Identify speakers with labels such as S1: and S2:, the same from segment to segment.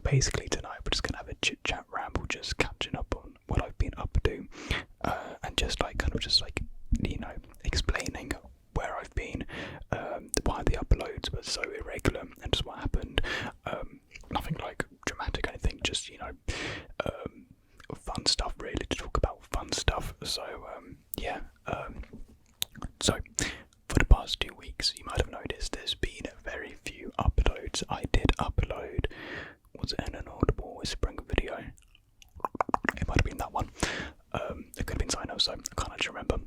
S1: basically tonight we're just gonna have a chit chat ramble, just catching up on what I've been up to, and just like explaining where I've been, why the uploads were so irregular, and just what happened. Nothing like dramatic or anything, just fun stuff really, to talk about fun stuff. So so for the past 2 weeks, you might have noticed there's been very few uploads. I did upload, was it an inaudible whispering video? It might have been that one. It could have been Sino, so I can't actually remember.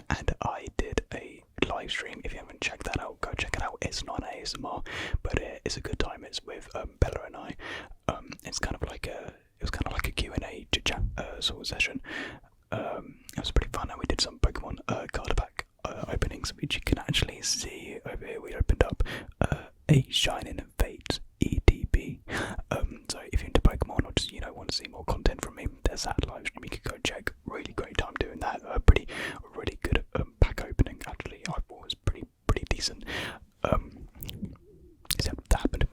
S1: And I did a live stream. If you haven't checked that out, go check it out. It's not an ASMR, but it's a good time. It's with Bella and I. It was kind of like a Q&A chit chat sort of session. It was pretty fun, and we did some Pokemon card pack openings, which you can actually see over here. We opened up a Shining Fates ETB. So if you're into Pokemon, or just want to see more content from me, there's that live stream you could go check. Really great time doing that. Really good pack opening. Actually, I thought it was pretty decent. Except that happened.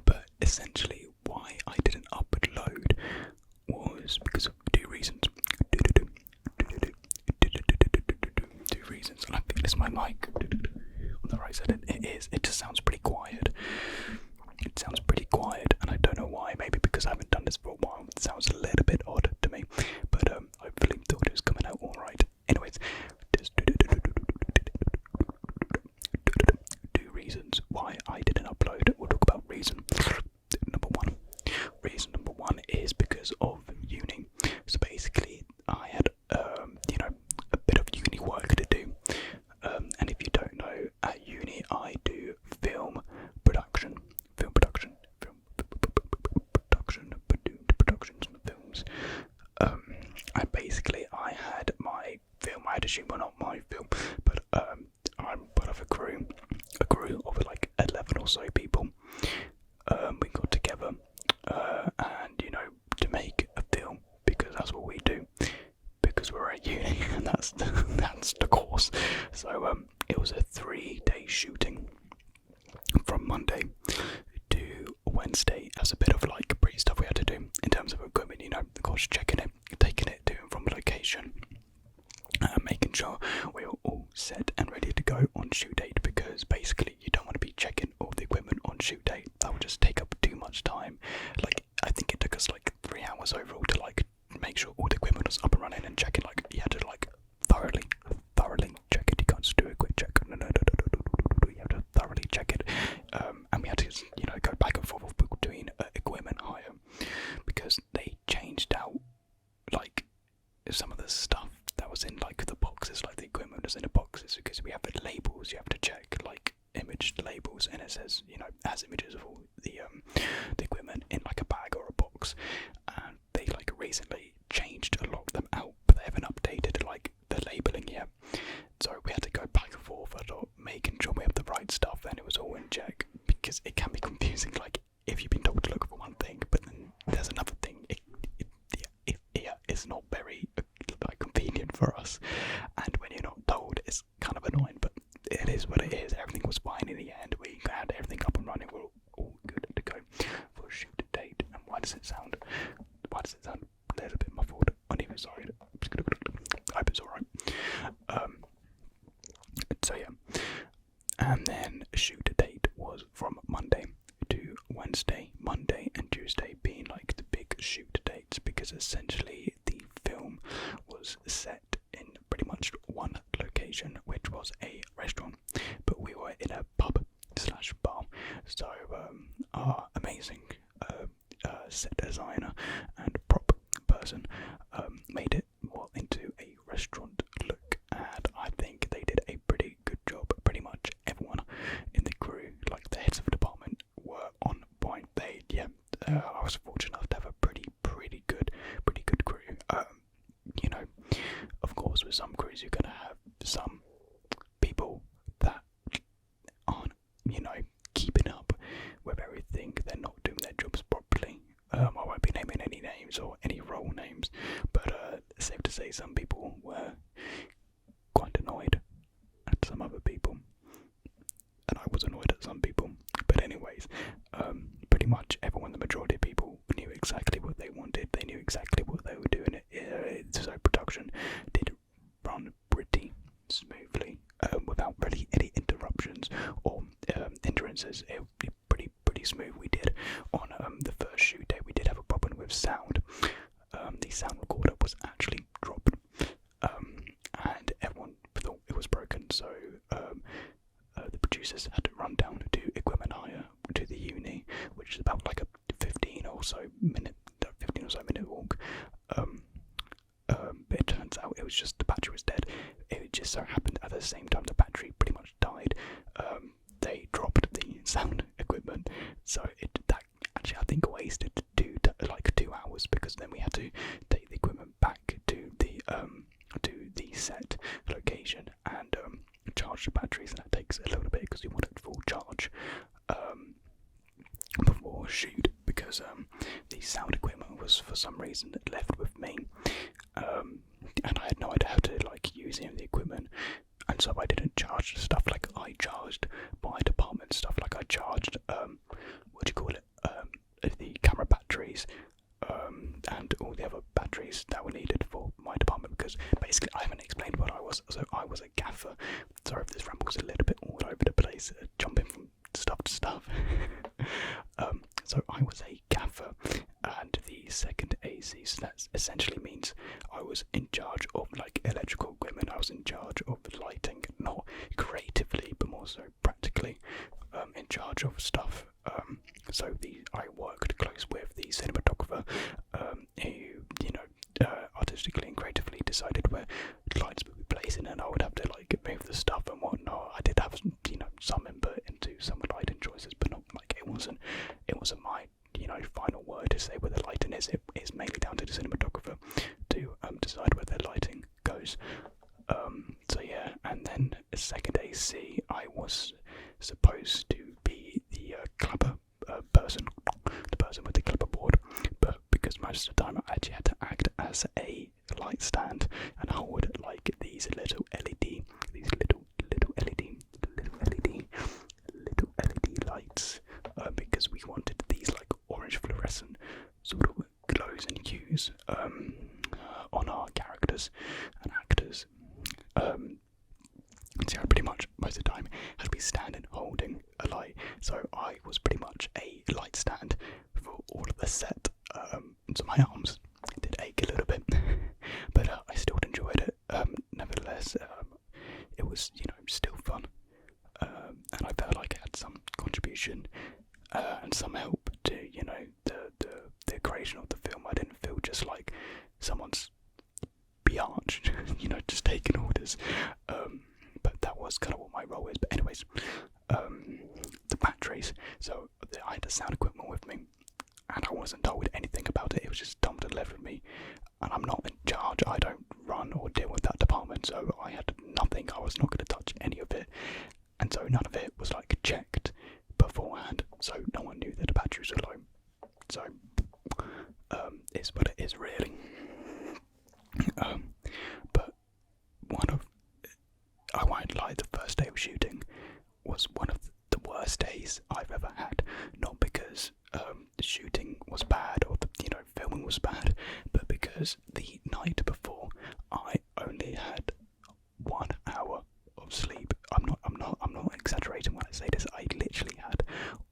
S1: But essentially, why I didn't upload was because of two reasons. Two reasons, and I think this is my mic. On the right side, it is. It just sounds pretty quiet. It sounds pretty quiet, and I don't know why. Maybe because I haven't done this for a while. It sounds a little bit odd to me, but hopefully thought it was coming out all right. Anyways, just two reasons why I didn't upload. We'll talk about reason number one. Reason number one is because of uni. So basically, I had a bit of uni work to do. And if you don't know, at uni I do film production, productions and films. I had my film. I had to shoot, well, not my film, but I'm part of a crew of like 11 or so people. We got together, and to make a film, because that's what we do. Because we're at uni, and that's the course. So it was a 3-day shooting from Monday to Wednesday. As a bit of like pre stuff we had to do in terms of equipment, of course, checking it, taking it to and from a location, making sure we were all set and ready to go on shoot date, because basically you don't want to be checking all the equipment on shoot date. That would just take up too much time. Like, I think it took us like 3 hours overall to like make sure all the equipment was up and running, and checking, like, you had to like thoroughly check it. You can't just do a quick check. No. You have to thoroughly check it. And we had to go back and forth between equipment hire, because they changed out like some of the stuff that was in like the boxes. Like, the equipment was in the boxes, because we have the labels you have to check, like imaged labels, and it says has images of all the equipment in like a bag or a box. And they like recently changed a lot of them out, but they haven't updated like the labeling yet. So we had to go back and forth a lot, making sure we have the right stuff and it was all in check, because it can be confusing. Like, if you've been told to look for one thing, but then there's another thing, it's not very like convenient for us. And when you're not told, it's kind of annoying, but it is what it is. Everything was fine in the end. We had everything up and running. We're all good to go for a shoot date. And why does it sound a little bit muffled? I'm even sorry. I hope it's alright. So yeah. And then shoot date was from Monday to Wednesday. Monday and Tuesday being like the big shoot dates, because essentially the film was set in pretty much one location, which was a restaurant, but we were in a pub/bar. So our amazing set designer and prop person made it more into a restaurant look, and I think they did a pretty good job. Pretty much everyone in the crew, like the heads of the department, were on point. I was fortunate enough to have a pretty good crew. Of course, with some crews you're gonna have some people that aren't, keeping up with everything. They're not doing their jobs properly. I won't be naming any names or any role names, but it's safe to say some people were quite annoyed at some other people, and I was annoyed at some people. But anyways, pretty much everyone experiences. It would be pretty smooth. We did on the first shoot day. We did have a problem with sound. The sound recorder was actually dropped, and everyone thought it was broken. So the producers had to run down to equipment hire to the uni, which is about like a 15 or so minute walk. But it turns out it was just the battery was dead. It just so happened at the same time the battery pretty much died. They dropped the sound equipment, so that actually I think wasted 2 hours, because then we had to take the equipment back to the set location and charge the batteries, and that takes a little bit because we wanted full charge before shoot, because the sound equipment was for some reason left with me, and I had no idea how to use any of the equipment, and so I didn't charge stuff like I charged my department stuff. Like I charged the camera batteries and all the other batteries that were needed for my department, because basically I haven't explained what I was. So I was a gaffer. Sorry if this ramble was a little bit all over the place, jumping from stuff to stuff. So I was a gaffer and the second AC, so that essentially means I was in charge of electrical equipment. I was in charge of lighting, not creatively but more so practically, in charge of stuff. So I worked close with the cinematographer, who artistically and creatively decided where lights would be placed in, and I would have to move the stuff and whatnot. I did have some input into some lighting choices, but not it wasn't my final word to say where the lighting is. It is mainly down to the cinematographer to decide where the lighting goes. So yeah, and then second AC, I was supposed to be the clapper person, the person with the clapperboard, but because most of the time I actually had to act as a light stand and hold these little LED lights, because we wanted these orange fluorescent sort of glows and hues on our characters and actors. So I pretty much most of the time had to be standing holding a light, so I was pretty much a light stand for all of the set. So my arms did ache a little bit, but I still enjoyed it. Nevertheless, it was still fun, and I felt like I had some contribution and some help to the creation of the film. I didn't feel just like someone's biatch, just taking orders. But that was kind of what my role is. But anyways, the batteries. So I had the sound equipment with me, and I wasn't told anything about it. It was just dumped and left with me, and I'm not in charge. I don't run or deal with that department, so I had nothing. I was not going to touch any of it, and so none of it was checked beforehand. So no one knew that the batteries were low. So it's what it is, really. But I won't lie, the first day of shooting was one of the worst days I've ever had. Not because the shooting was bad or the filming was bad, but because the night before I only had 1 hour of sleep. I'm not exaggerating when I say this. I literally had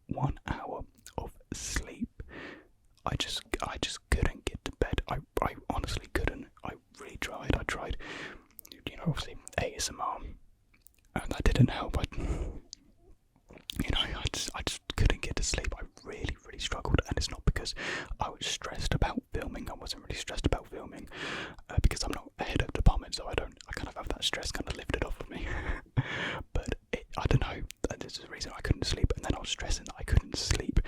S1: 1 hour of sleep. I just couldn't get to bed. I honestly couldn't. I really tried. I tried, obviously ASMR, and that didn't help. I just couldn't get to sleep. I really struggled, and it's not because I was stressed about filming. I wasn't really stressed about filming because I'm not head of department, so I kind of have that stress kind of lifted off of me. But I don't know. This is the reason I couldn't sleep, and then I was stressing that I couldn't sleep,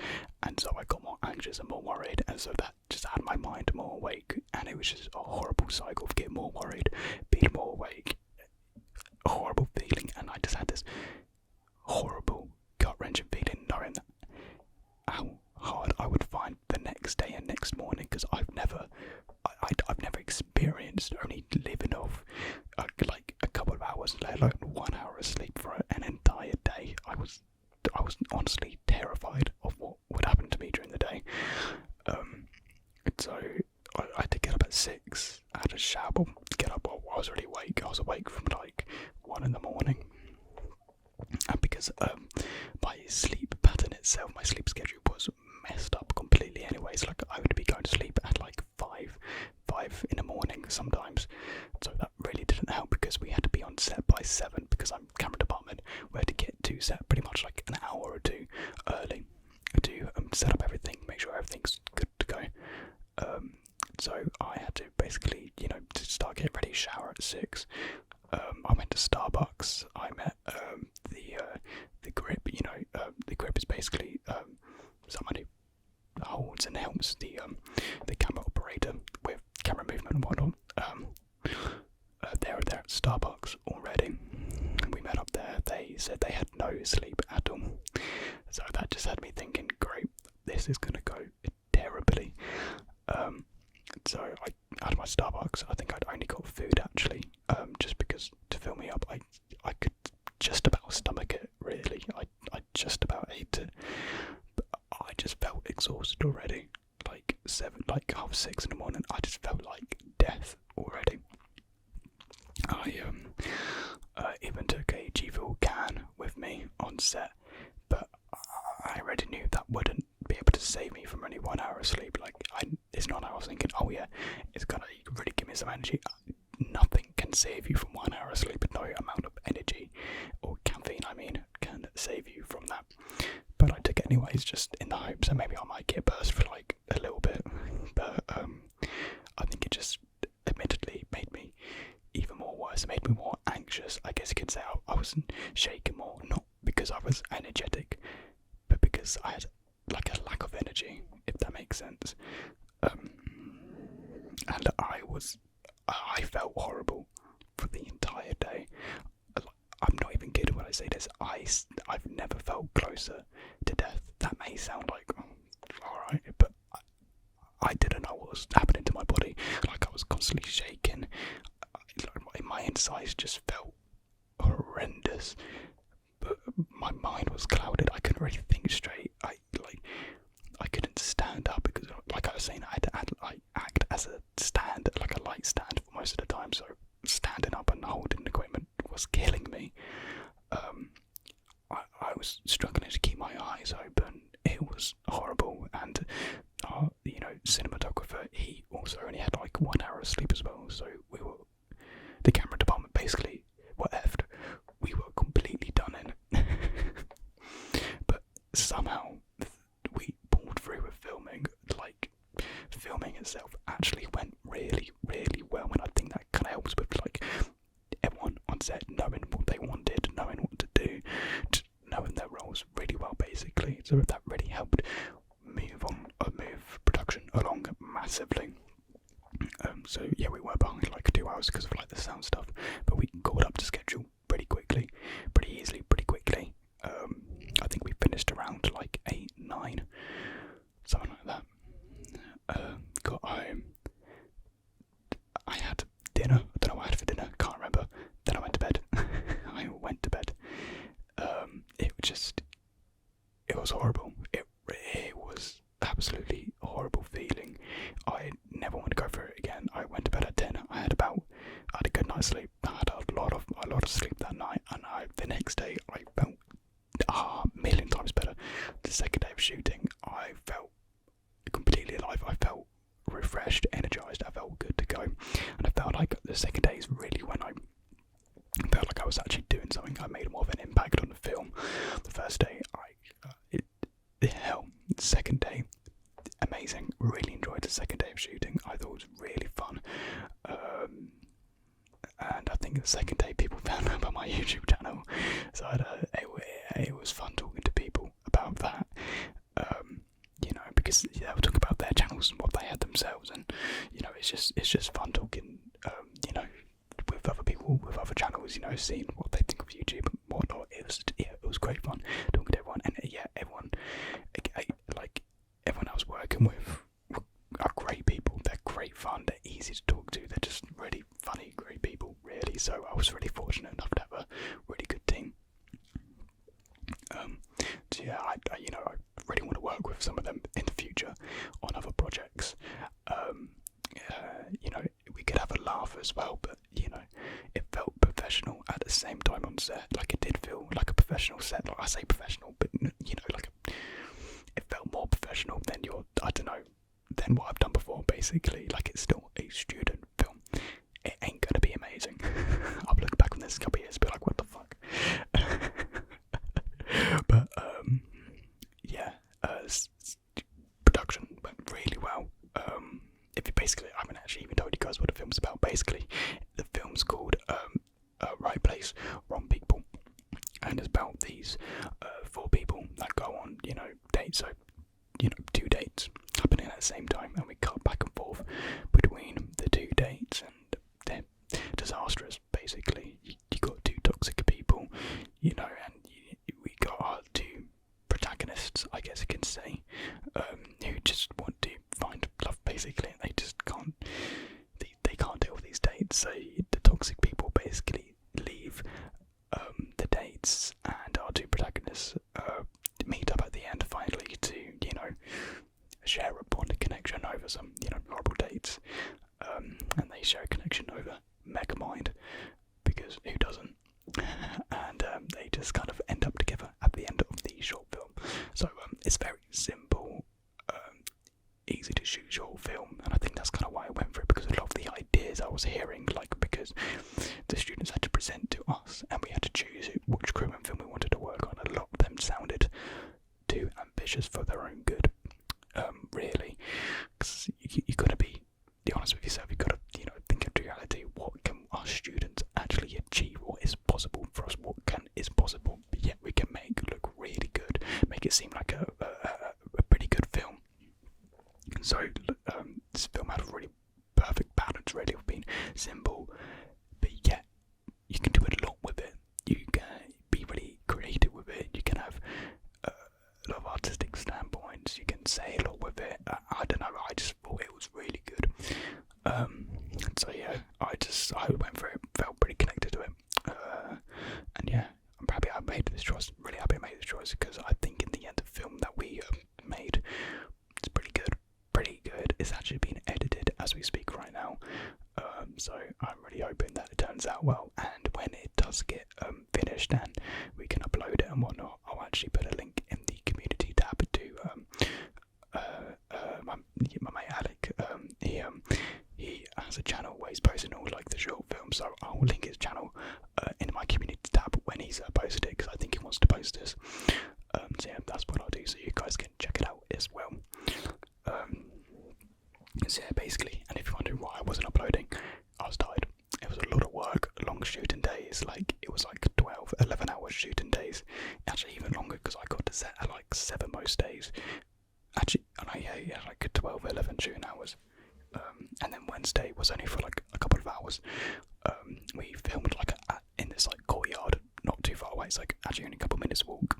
S1: and so I got more anxious and more worried, and so that just had my mind more awake, and it was just a horrible cycle of getting more worried, being more awake, a horrible feeling, and I just had this horrible gut-wrenching feeling knowing that how hard I would find the next day and next morning, because I've never experienced only living off a couple of hours, let alone 1 hour of sleep for an entire day. I was honestly terrified of what would happen to me during the day. So I had to get up at 6. I had a shower, get up. I was already awake. I was awake from 1 in the morning, and because my sleep itself, my sleep schedule was messed up completely anyways. Like, I would be going to sleep at like 5 in the morning sometimes, so that really didn't help because we had to be on set by 7 because I'm camera department. We had to get to set pretty much like an hour or two early to set up everything, make sure everything's good to go. So I had to basically, to start getting ready, shower at 6. I went to Starbucks. I met the grip. The grip is basically someone who holds and helps the camera operator with camera movement and whatnot. They were there at Starbucks already. We met up there. They said they had no sleep at all. So that just had me thinking, great, this is gonna go terribly. So I had my Starbucks. I think I'd only got food actually, just because to fill me up. I could just about stomach it really. I just about ate it, but I just felt exhausted already. Like 6:30 in the morning, I just felt like death already. I even took a G Fuel can with me on set, but I already knew that wouldn't be able to save me from only 1 hour of sleep. Like, it's not. I was thinking, oh yeah, it's gonna really give me some energy. Nothing can save you from 1 hour of sleep. No amount of energy or caffeine, can save you from that. But I took it anyways, just in the hopes that maybe I might get burst for like a little bit. But I think it just admittedly made me even more worse. It made me more anxious. I guess you could say I was shaking more, not because I was energetic, but because I had like a lack of energy, if that makes sense. And I felt horrible for the entire day. I'm not even kidding when I say this. I've never felt closer to death. That may sound like, alright, but I didn't know what was happening to my body. Like, I was constantly shaking. My insides just felt horrendous. But my mind was clouded. I couldn't really think straight. I couldn't stand up because, like I was saying, I had to act as a stand, like a light stand for most of the time. So standing up and holding equipment was killing me. I was struggling to keep my eyes open. It was horrible. And cinematographer, he also only had like 1 hour of sleep as well. So the camera department basically were effed. We were completely done in. But somehow we pulled through with filming. Like, filming itself actually went really, really well, and I think that kind of helps with like everyone on set knowing what they wanted, knowing what to do, knowing their roles really well, basically. So that really helped move production along massively. So yeah, we were behind like 2 hours because of like the sound stuff, but we caught up to schedule pretty easily. I think we finished around like 8, 9, something like that. Got home. I had dinner. I don't know what I had for dinner. Can't remember. Then I went to bed. It was horrible. It was absolutely horrible feeling. I never want to go through it again. I went to bed at 10. I had a good night's sleep. I had a lot of sleep that night, and the next day I felt a million times better. The second day of shooting, I felt completely alive. I felt refreshed, energized. I felt good to go, and I felt like the second day is really when I felt like I was actually doing something. I made more of an impact on the film. The first day, the second day, amazing. Really enjoyed the second day of shooting. I thought it was really fun. And I think the second day people found out about my YouTube channel, so it was fun talking to people about that. Because they were talking about their channels and what they had themselves, and it's just fun talking, with other people with other channels, seeing what they think of YouTube and whatnot. It was great fun talking to everyone, and everyone I was working with are great people. They're great fun. They're easy to talk to. They're just really funny, great people, really. So I was really fortunate enough to have a really good team. So yeah, I really want to work with some of them in the future on other projects. We could have a laugh as well, but it felt professional at the same time on set. Like, it did feel like a professional set. Like, I say professional, but like I don't know, than what I've done before. Basically, like it's still a student film. It ain't gonna be amazing. I'll look back on this in a couple of years and be like, what the fuck? But yeah, production went really well. If you basically, I haven't actually even told you guys what the film's about. Basically, the film's called Right Place, Wrong People, and it's about these 4 people that go on, dates. So, 2 dates happening at the same time, and we cut back and forth between the 2 dates, and they're disastrous. Basically, you got 2 toxic people, and we got our 2 protagonists, I guess you can say, who just want to find love, basically, and they just can't. They can't deal with these dates. So the toxic people basically leave the dates, and our 2 protagonists meet up at the end finally to share a bond and connection over some horrible dates, and they share a connection over Megamind, because who doesn't? And they just kind of end up together at the end of the short film. So it's very simple, easy to shoot short film, and I think that's kind of why I went for it, because a lot of the ideas I was hearing, because the students had to present to us and we had to choose which crew and film we wanted to work on. A lot of them sounded too ambitious for their own good, really, because you got to be honest with yourself. You got to think of reality. What can our students actually achieve? What is possible for us? What is possible, but yet we can make look really good, make it seem like a pretty good film. So this film had a really perfect balance, really, of being simple, but yet you can do a lot with it. You can be really creative with it. You can have a lot of artistic standpoints. You can say a lot with it. I don't know. I just thought it was really good. So yeah, I went for it. Felt pretty connected to it. And yeah, I'm happy I made this choice. Really happy I made this choice, because I think in the end, the film that we made, it's pretty good. Pretty good. It's actually being edited as we speak right now. So I'm really hoping that it turns out well, and when it does get finished and we can upload it and whatnot, I'll actually put a link in the community tab to my mate Alec. He has a channel where he's posting all the short films, so I'll link his channel in my community tab when he's posted it, because I think he wants to post this. So yeah, that's what I'll do, so you guys can check it out as well. So yeah, basically, and if you're wondering why I wasn't uploading, I was tired. It was a lot of work, long shooting days. It was 12, 11 hours shooting days. Actually, even longer, because I got to set at 7 most days. Actually, yeah, 12, 11 shooting hours. And then Wednesday was only for a couple of hours. We filmed in this courtyard, not too far away. It's actually only a couple of minutes walk.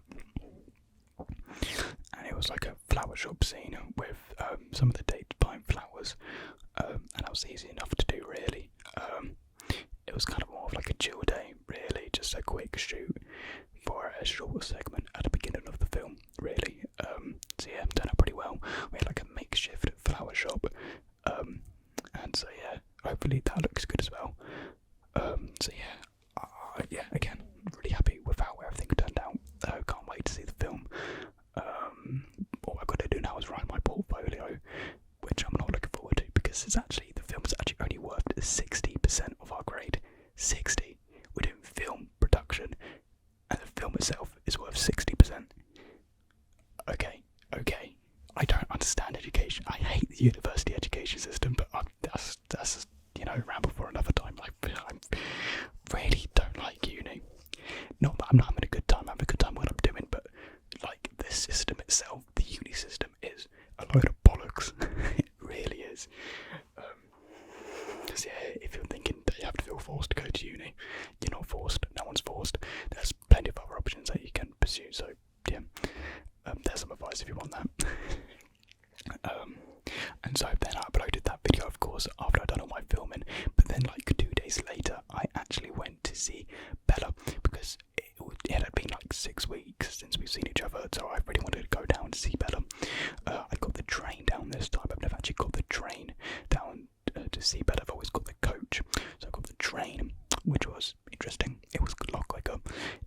S1: And it was a flower shop scene with some of the dates buying flowers, and that was easy enough to do, really. It was kind of more of a chill day, really, just a quick shoot for a short segment at the beginning of the film, really. So yeah, turned out pretty well. We had a makeshift flower shop, and so yeah, hopefully that looks good as well. So yeah, again, really happy with how everything turned out. Can't wait to see the film. All I've got to do now is write my portfolio, which I'm not looking forward to, because the film is actually only worth 60% of our grade. 60. We're doing film production, and the film itself is worth 60%. Okay. I don't understand education. I hate the university education system, but that's ramble for another time. I really don't like uni. Not that I'm not having a good time. I'm having a good time what I'm doing, but the system itself, the uni system, is a load of bollocks. It really is. Because if you're thinking that you have to feel forced to go to uni, you're not forced. No one's forced. There's plenty of other options that you can pursue. So yeah, there's some advice if you want that. And so then I uploaded that video, of course, after I'd done all my filming. But then 2 days later, I actually went to see Bella, because it had been 6 weeks since we've seen each other, so I really wanted to go down to see Bella. I got the train down this time. I've never actually got the train down to see Bella. I've always got the coach. So I got the train, which was interesting. It was a lot quicker.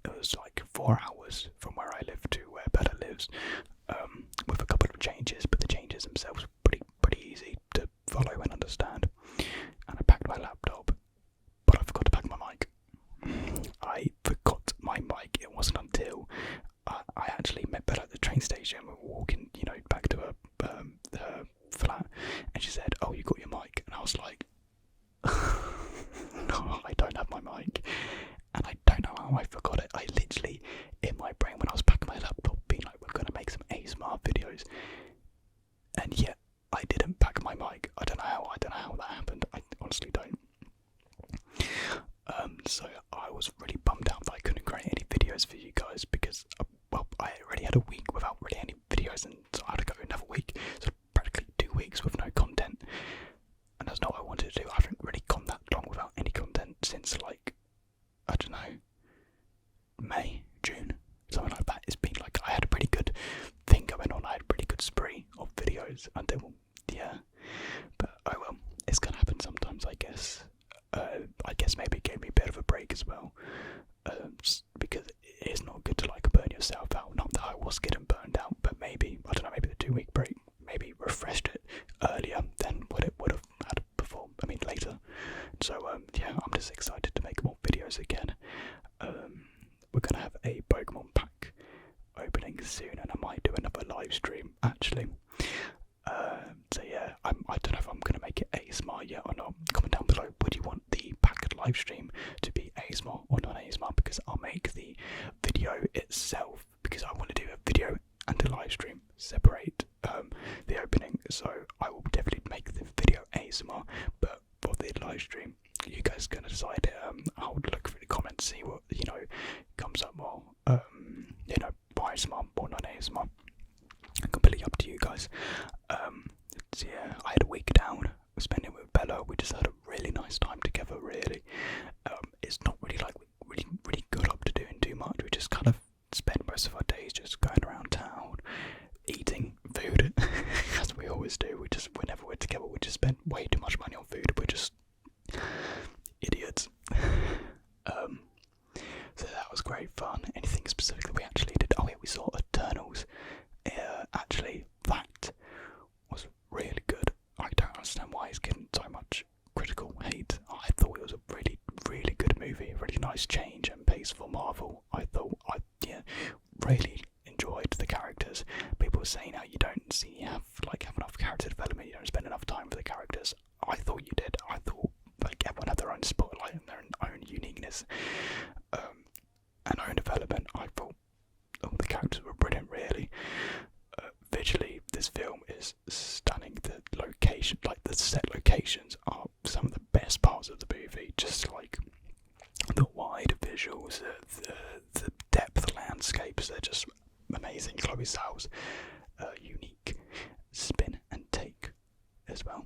S1: It was 4 hours from where I live to where Bella lives, with a couple of changes, but the changes themselves May, June, something like that. It's been like I had a pretty good thing going on. I had a pretty good spree of videos until, yeah. But oh well, it's gonna happen sometimes, I guess. I guess maybe it gave me a bit of a break as well, because it's not good to like burn yourself out. Not that I was getting burned out, but maybe, I don't know, maybe the 2-week break maybe refreshed it earlier than what it would have had before. I mean later. So yeah, I'm just excited to make more videos again. We're gonna have a Pokemon pack opening soon, and I might do another live stream actually. So yeah, I don't know if I'm gonna make it ASMR yet or not. Comment down below. Would you want the pack live stream to be ASMR or non ASMR? Because I'll make the video itself, because I want to do a video and a live stream separate the opening. So I will definitely make the video ASMR, but for the live stream, you guys are gonna decide. I'll look through the comments, see what comes up more. ASMR or non ASMR. Completely up to you guys. So yeah, I had a week down spending with Bella. We just had a really nice time together. Really, it's not really like we really got up to doing too much. We just kind of spent most of our days just going around town, eating food, as we always do. Whenever we're together, we just spend way too much money on food. We're just idiots. So that was great fun. Anything specifically we actually did? Oh yeah, we saw Eternals. Actually, that was really good. I don't understand why it's getting so much critical hate. I thought it was a really, really good movie. Really nice change and pace for Marvel. I really enjoyed the characters. People were saying how you don't have enough character development. You don't spend enough time for the characters. I thought you did. I thought like everyone had their own spotlight and their own uniqueness and own development. I thought the characters were brilliant. Really. Visually, this film is stunning. The location, like the set locations, are some of the best parts of the movie. Just like the wide visuals, the depth landscapes, they're just amazing. Chloe's house, unique spin and take as well.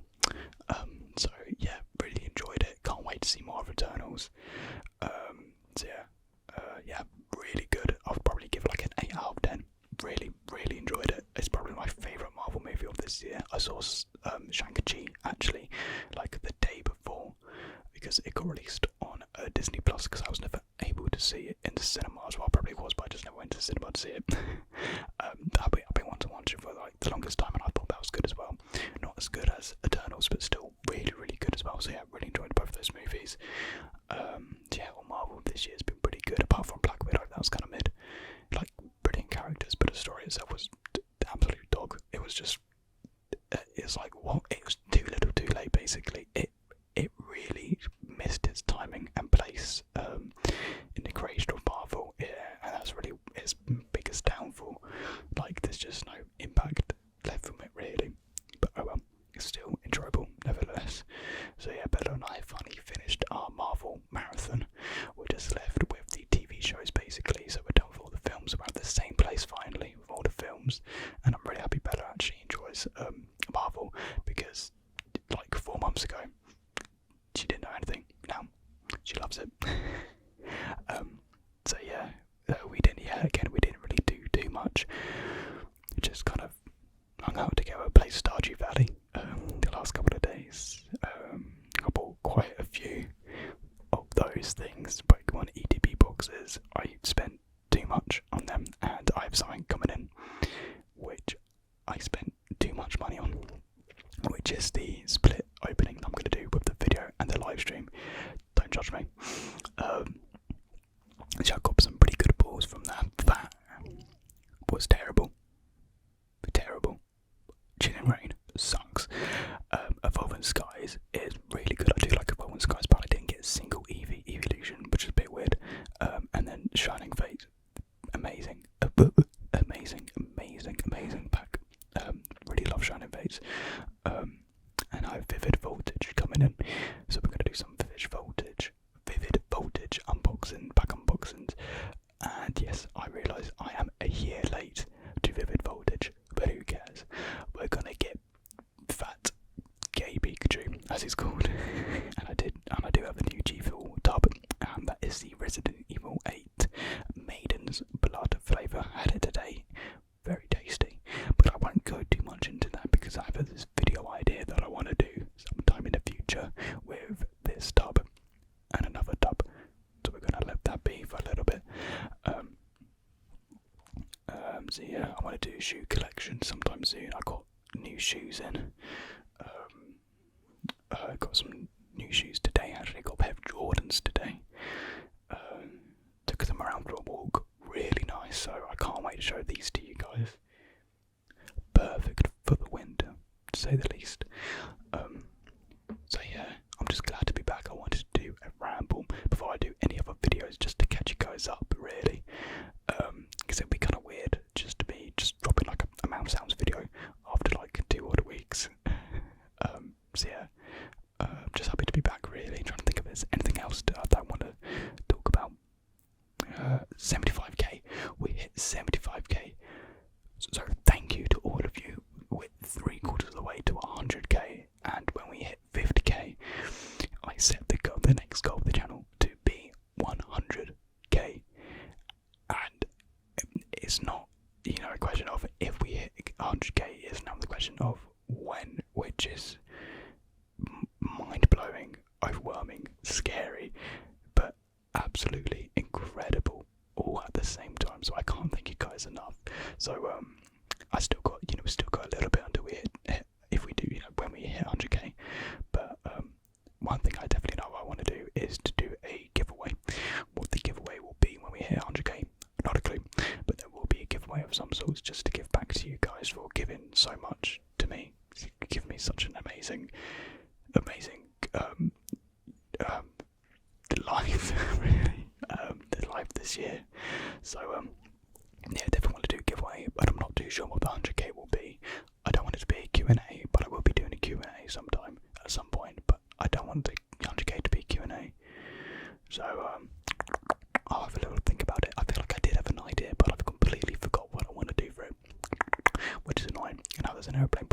S1: So yeah, really enjoyed it. Can't wait to see more of Eternals. So yeah, really good. I would probably give it like an 8 out of 10. Really, really enjoyed it. It's probably my favourite Marvel movie of this year. I saw Shang-Chi actually like the day before, because it got released on Disney Plus, because I was never able to see it in the cinema as well. I probably was, but I just never went to the cinema to see it. I've been wanting to watch it for like the longest time, and I thought that was good as well. Not as good as Eternals, but still really, really good as well. So yeah, really enjoyed both of those movies. Yeah, well, Marvel this year has been pretty good, apart from Black Widow. That was kind of mid. Like, brilliant characters, but the story itself was absolute dog. It was just, it's like, what? It was too little too late, basically. It really missed its timing and place in the creation of Marvel, yeah, and that's really its biggest downfall. Like, there's just no impact left from it, really. But oh well, it's still enjoyable, nevertheless. So yeah, Bella and I finally finished our Marvel marathon. We're just left with the TV shows, basically, so we're done with all the films. We're at the same place finally with all the films, and I'm really happy Bella actually enjoys Marvel, because like 4 months ago she didn't know anything. Now she loves it. So yeah, we didn't really do too much. We just kind of hung out together, played Stardew Valley the last couple of days. I bought quite a few of those things, Pokemon ETB boxes. I spent too much on them, and I have something coming in which I spent too much money on, which is the split opening I'm going to do with the video and the live stream. Don't judge me. So I got some pretty good balls from that. That was terrible. Terrible. Chilling Rain sucks. Evolving Skies is really good. I do like Evolving Skies, but I didn't get a single evolution, which is a bit weird. And then Shining Fate, amazing, amazing pack. Really love Shining Fates. And I have Vivid Voltage coming in, so we're gonna do some Vivid Voltage pack unboxings. And yes, I realise I am a year late to Vivid Voltage, but who cares? We're gonna get Fat Gay Pikachu, as he's called. and I do have a new G Fuel tub, and that is the Resident Evil 8 Made So yeah, I want to do a shoe collection sometime soon. I got new shoes in. Got some new shoes today. Actually, got a pair of Jordans today. Took them around for a walk. Really nice. So I can't wait to show these to you guys. Perfect for the winter, to say the least. So yeah, I'm just glad to be back. I wanted to do a ramble before I do any other videos, just to catch you guys up, really. Because it'd be kind of weird just to be dropping like a Mount Sounds video after like 2 odd weeks. So yeah, just happy to be back, really. Trying to think if there's anything else that I want to talk about. 75k, we hit 75k. So thank you to all of you. We're 3/4 of the way to 100k, and when we hit 50k, I set the next goal of the channel to be 100k. And it's not, a question of if we hit 100k. It's now the question of when, which is mind-blowing, overwhelming, scary, but absolutely incredible all at the same time. So I can't thank you guys enough. So I still got, we still got a little bit until we hit if we do, when we hit 100k. But one thing I definitely know I want to do is to do a giveaway. What the giveaway will be when we hit 100k, not a clue, but there will be a giveaway of some sorts, just to give back to you guys for giving so much to me. Give me such an amazing life, really, the life this year. So yeah, definitely want to do a giveaway, but I'm not too sure what the 100k will be. I don't want it to be a Q&A, but I will be doing a Q&A sometime, at some point, but I don't want the 100k to be Q&A. So I'll have a little think about it. I feel like I did have an idea, but I've completely forgot what I want to do for it, which is annoying. And now there's an airplane